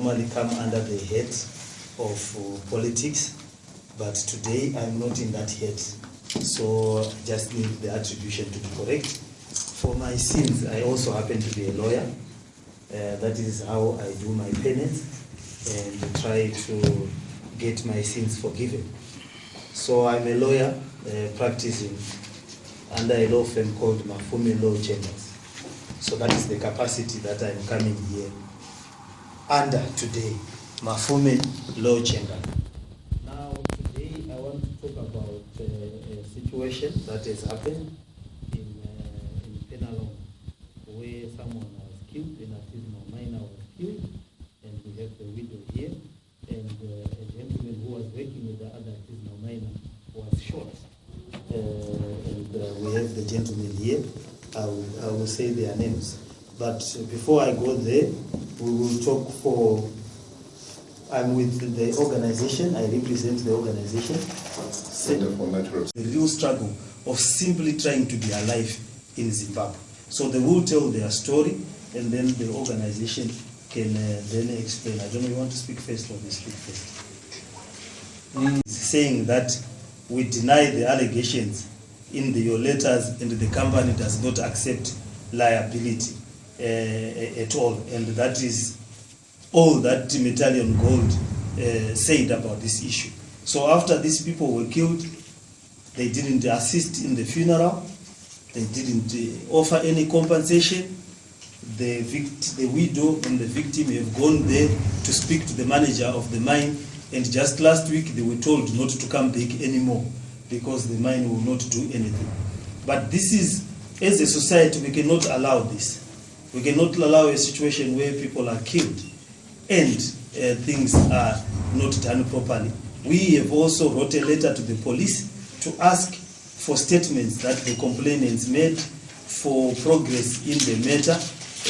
normally come under the head of politics, but today I'm not in that head. So I just need the attribution to be correct. For my sins, I also happen to be a lawyer. That is how I do my penance and try to get my sins forgiven. So I'm a lawyer practicing under a law firm called Mafume Law Chambers. So that is the capacity that I'm coming here under today, Mafume Law Chamber. Now today I want to talk about a situation that has happened in Penhalonga, where someone was killed, an artisanal miner was killed, and we have the widow here, and a gentleman who was working with the other artisanal miner was shot. And we have the gentlemen here. I will say their names. But before I go there, we will talk for, I'm with the organization, I represent the organization. Center for Natural. The real struggle of simply trying to be alive in Zimbabwe. So they will tell their story, and then the organization can then explain. I don't know, you want to speak first or they speak first? Saying that we deny the allegations in your letters and the company does not accept liability at all. And that is all that Metallion Gold said about this issue. So after these people were killed, they didn't assist in the funeral, they didn't offer any compensation. The widow and the victim have gone there to speak to the manager of the mine, and just last week they were told not to come back anymore because the mine will not do anything. But this is, as a society, we cannot allow this. We cannot allow a situation where people are killed and things are not done properly. We have also wrote a letter to the police to ask for statements that the complainants made for progress in the matter,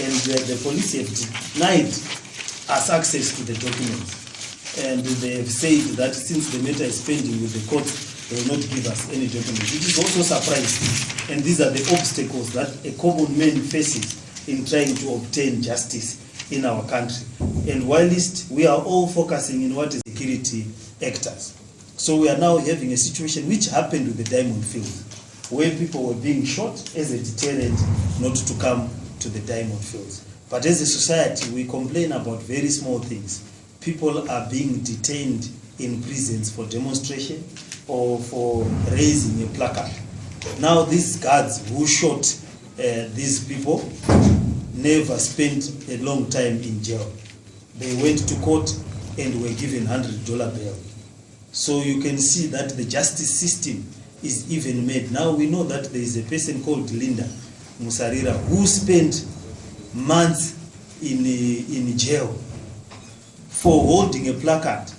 and the police have denied us access to the documents. And they have said that since the matter is pending with the court, they will not give us any documents, which is also surprising. And these are the obstacles that a common man faces in trying to obtain justice in our country. And whilst we are all focusing in what is security actors, so we are now having a situation which happened with the diamond fields, where people were being shot as a deterrent not to come to the diamond fields. But as a society, we complain about very small things. People are being detained in prisons for demonstration or for raising a placard. Now these guards who shot these people never spent a long time in jail. They went to court and were given $100 bail. So you can see that the justice system is even made. Now we know that there is a person called Linda Musarira who spent months in jail for holding a placard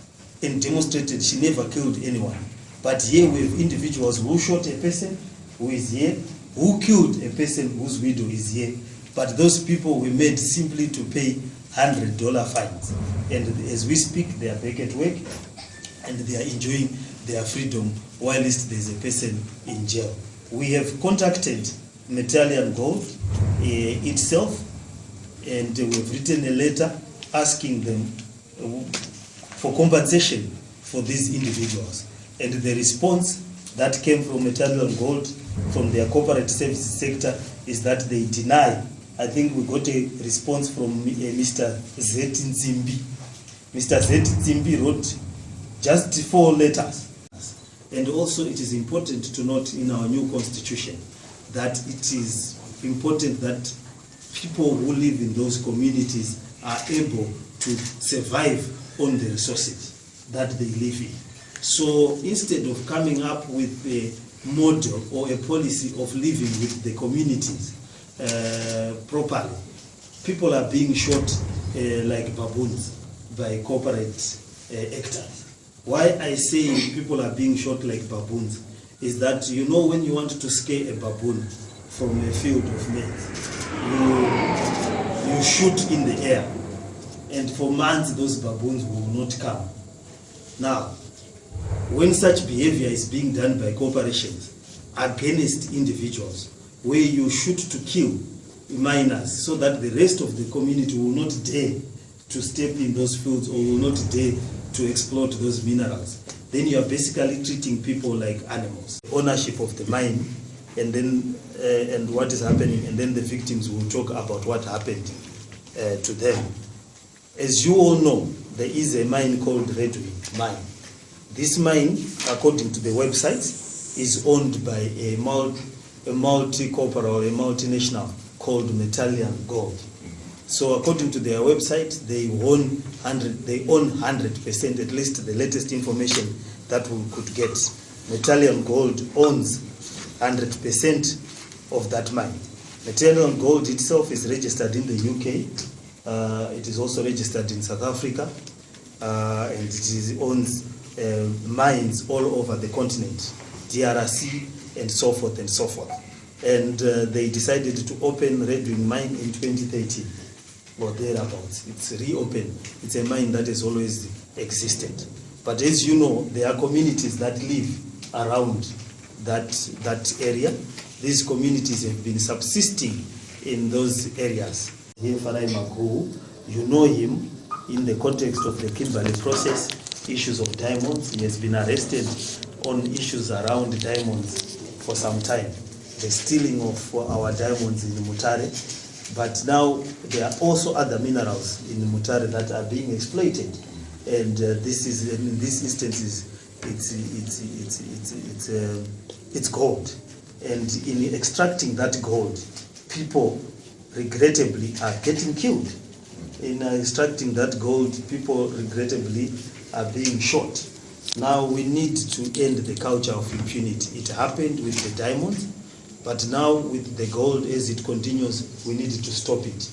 and demonstrated she never killed anyone. But here we have individuals who shot a person who is here, who killed a person whose widow is here, but those people were made simply to pay $100 fines. And as we speak, they are back at work and they are enjoying their freedom whilst there is a person in jail. We have contacted Metallion Gold itself, and we have written a letter asking them for compensation for these individuals. And the response that came from Metallion Gold, from their corporate services sector, is that they deny. I think we got a response from Mr. Z Nzimbi. Mr. Z Nzimbi wrote just 4 letters. And also it is important to note in our new constitution that it is important that people who live in those communities are able to survive on the resources that they live in. So instead of coming up with a model or a policy of living with the communities properly, people are being shot like baboons by corporate actors. Why I say people are being shot like baboons is that, you know, when you want to scare a baboon from a field of maize, you shoot in the air, and for months those baboons will not come. Now, when such behavior is being done by corporations against individuals, where you shoot to kill miners so that the rest of the community will not dare to step in those fields or will not dare to exploit those minerals, then you are basically treating people like animals. Ownership of the mine, and then and what is happening, and then the victims will talk about what happened to them. As you all know, there is a mine called Redwing Mine. This mine, according to the website, is owned by a multi-corporate or a multinational called Metallion Gold. So according to their website, they own 100%, at least the latest information that we could get. Metallion Gold owns 100% of that mine. Metallion Gold itself is registered in the UK. It is also registered in South Africa, and it owns mines all over the continent, DRC, and so forth and so forth. And they decided to open Redwing Mine in 2013, or thereabouts. It's reopened. It's a mine that has always existed. But as you know, there are communities that live around that area. These communities have been subsisting in those areas. Here, Farai Maku, you know him in the context of the Kimberley process, issues of diamonds. He has been arrested on issues around diamonds for some time. The stealing of our diamonds in Mutare. But now there are also other minerals in Mutare that are being exploited. And this is, in this instance, it's gold. And in extracting that gold, people regrettably are getting killed. In extracting that gold, people regrettably are being shot. Now we need to end the culture of impunity. It happened with the diamonds, but now with the gold, as it continues, we need to stop it.